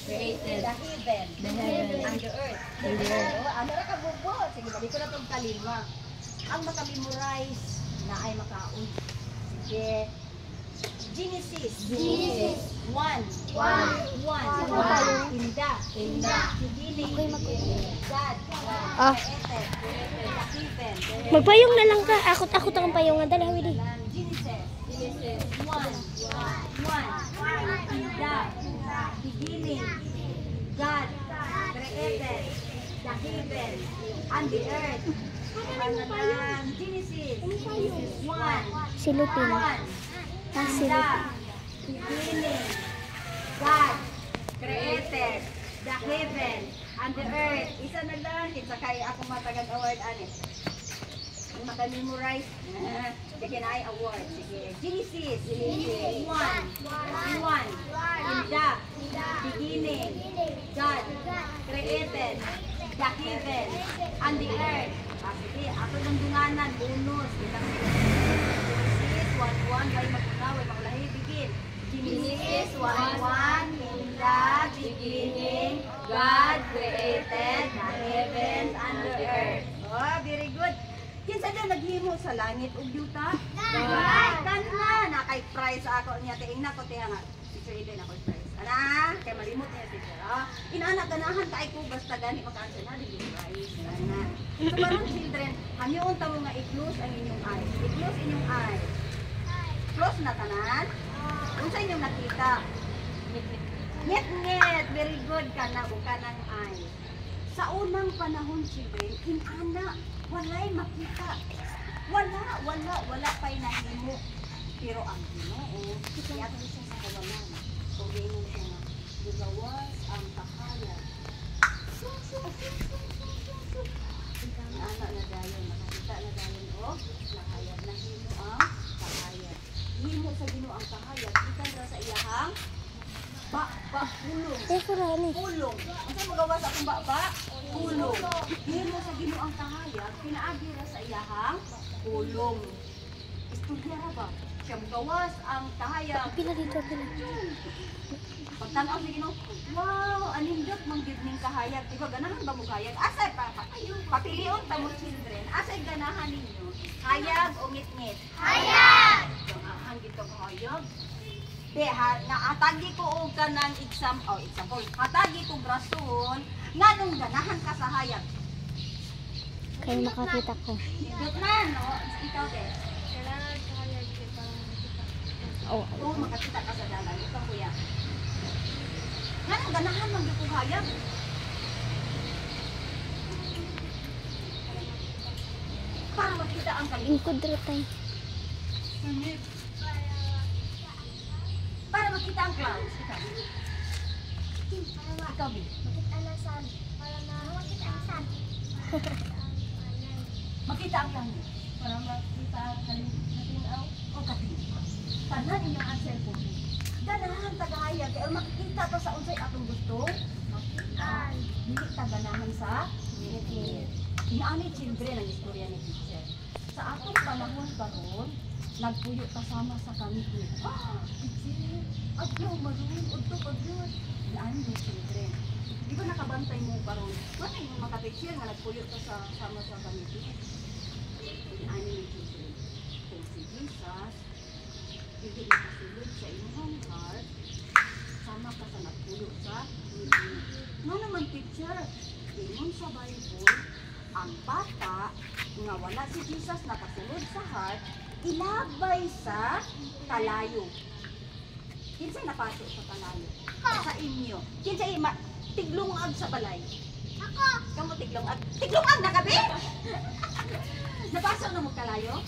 created the heaven and the earth. Ano ra ka bubo? Sige, balik ko na itong kalima. Ang makamemorize na ay makaon. Sige. Genesis 1. Inda. Beginning. God. Magpayong na lang ka. Akot ang payong nga. Dali, hawili. Genesis 1. Inda. Beginning. God created the heaven and the earth. Genesis 1. Silupin. Inda. Beginning. God created the heaven and the earth. Isa na lang. Kinsa kay ako matagag award ani. Ang makamemorize. Sige na ay award. Sige. Genesis 1. Inda. Beginning. God created the heaven and the earth. Sige, ato ng dunganan, bonus. Genesis 1:1 by magpunaw, ay maulahi, begin. Genesis 1:1, in the beginning, God created the heavens and the earth. Oh, very good. Kinsa na naghimo sa langit ug yuta? God. Kanna na kay prize ako niya tiingna ko tiya nga. Teacher Eden ako prize. Ana, kay malimot niya teacher. Inaana ganahan kay ko basta gani maka-answer na di prize. Ana. So karon children, hanyoon ta mo nga i-close ang inyong eyes. I-close inyong eyes. Close na tanan. Unsa inyong nakita? Ngit. Very good kana o kanang eyes. Sa unang panahon children, inana walay makita. Wala pa'y nahimo. Pero ang Ginoo, iyato siya sa kawalan. So, ganyan siya na, lugawas ang kahayan. Ana na dayon, nakakita na dayon o, kahayan. Nahimo ang kahayan. Himo sa Ginoo ang kahayan. Ikan ra sa iyahang pulong. Pulong. Ang sa magawas akong pulong. Himo sa Ginoo ang kahayan, pinaagi ra sa iyahang pulong. Istorya ra ba? Siya magawas ang kahayag. Pila dito, pila. Pagtanaw sa Ginoo, wow, anindot mang gid ning kahayag. Diba ganahan ba mo kahayag? Asay papilion ta mo children. Asay ganahan ninyo? Hayag o ngit-ngit? Hayag. Ang gito kahayag. Naatagi ko og kanang example. Hatagi ko rason nganong ganahan ka sa hayag. Kaya makakita ko. Dot na, no? Ikaw be. Kailangan kahayag kita makita. Oo, makakita ka sa dalan. Ikaw kuya. Nganong ganahan man gyud ko hayag? Para makita ang kalimot. Ingkod ratay. Para makita ang clouds. Ikaw be. Makita na sun. Para makita ang sun. Makita ang langit. Para makita ang katinaw o katinaw. Tanan inyong answer po. Ganahan tagahayag. Kaya makikita pa sa unsay atong gusto. Makita. Hindi taganahan sa ngit-ngit. Inaani children ang istorya ni teacher. Sa atong panahon karon, nagpuyo kasama sa kamit-ngit. Teacher, agyaw maroon, udto agyaw. Inaani ni children. Di ba nakabantay mo karon? Ano yung makapicture nga nagpuyo ka sa sama sa kamit-ngit? Inaani ni children. Kung si Jesus, hindi nakasulod sa inyong heart, sama ka sa nagpuyo sa kamit-ngit. Nga naman teacher, ingon sa Bible, ang bata nga wala si Jesus nakasulod sa heart, ilabay sa kalayo. Kinsay napasok sa kalayo? Sa inyo. Kinsay tiglungag sa balay? Ako! Kamu tiglungag? Tiglungag na gabi? Napasok na mo kalayo?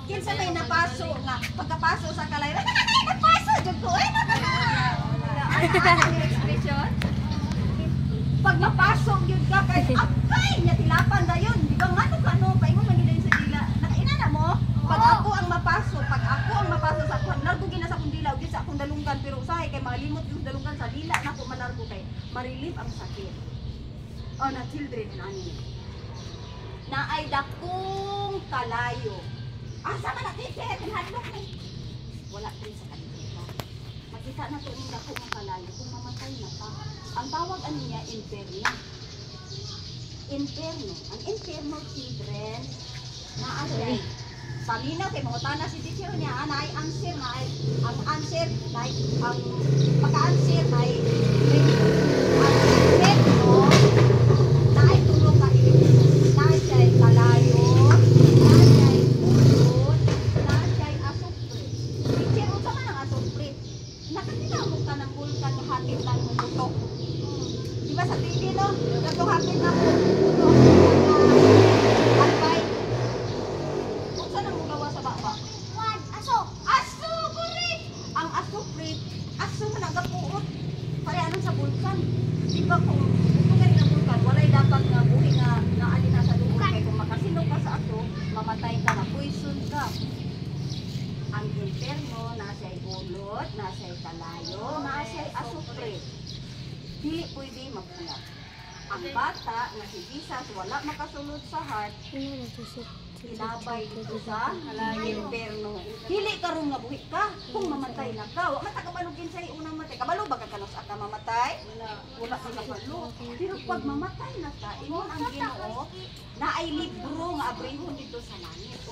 Kinsay may napasok nga pagkapasok sa kalayo? Napasok jud ko eh. Ano expression? Pag mapasok yun ka kay akay niya tilapan dayon. Di ba ngano kano paingon man gid sa dila. Nakaina na mo? Pag ako ang mapasok sa akong largo gina sa akong dila ug sa akong dalunggan pero usahay kay malimot yung dalunggan sa dila nako malargo kay marilip ang sakit. Oh na children ani. Na ay dakong kalayo. Asa man natin tinhadlok ni. Wala din sa kanila. Makita makita na to ng dako nga kalayo kung mamatay na ka. Ang tawag ano niya inferno. Inferno. Ang inferno children na ay paminaw kay mangutana si teacher niya na ay answer na ay ang answer na ay ang pagka-answer ay ang inferno na ay tulong ka na ay siya'y kalayo, na ay siya'y ulod, na ay siya'y asupre. Teacher, unsa man ang asupre? Nakakita mo ka ng bulkan na hatid lang mo butok. Diba sa TV no? Ito hatid na mo butok. Albay. Unsa nang gawa sa baba? One, aso. Aso, correct! Ang asupre, aso man ang gapuot. Pare anong sa bulkan? Diba kung bukay ng bulkan, walay dapat nga buhi nga alin na sa dugo kay kung makasino ka sa aso, mamatay ka na, poison ka. Ang inferno, nasa'y ulot, nasa'y kalayo, nasa'y asupre. Dili pwede mabulat. Ang bata na si Jesus wala makasulod sa heart, ilabay dito sa inferno. Dili karon nga buhi ka kung mamatay na ka. Wa man ta kabalugin sa unang matay. Kabalo ba ka kanos aka mamatay? Wala ka kabalo. Pero pag mamatay na ka, ingon ang Ginoo na ay libro nga abrehon dito sa langit.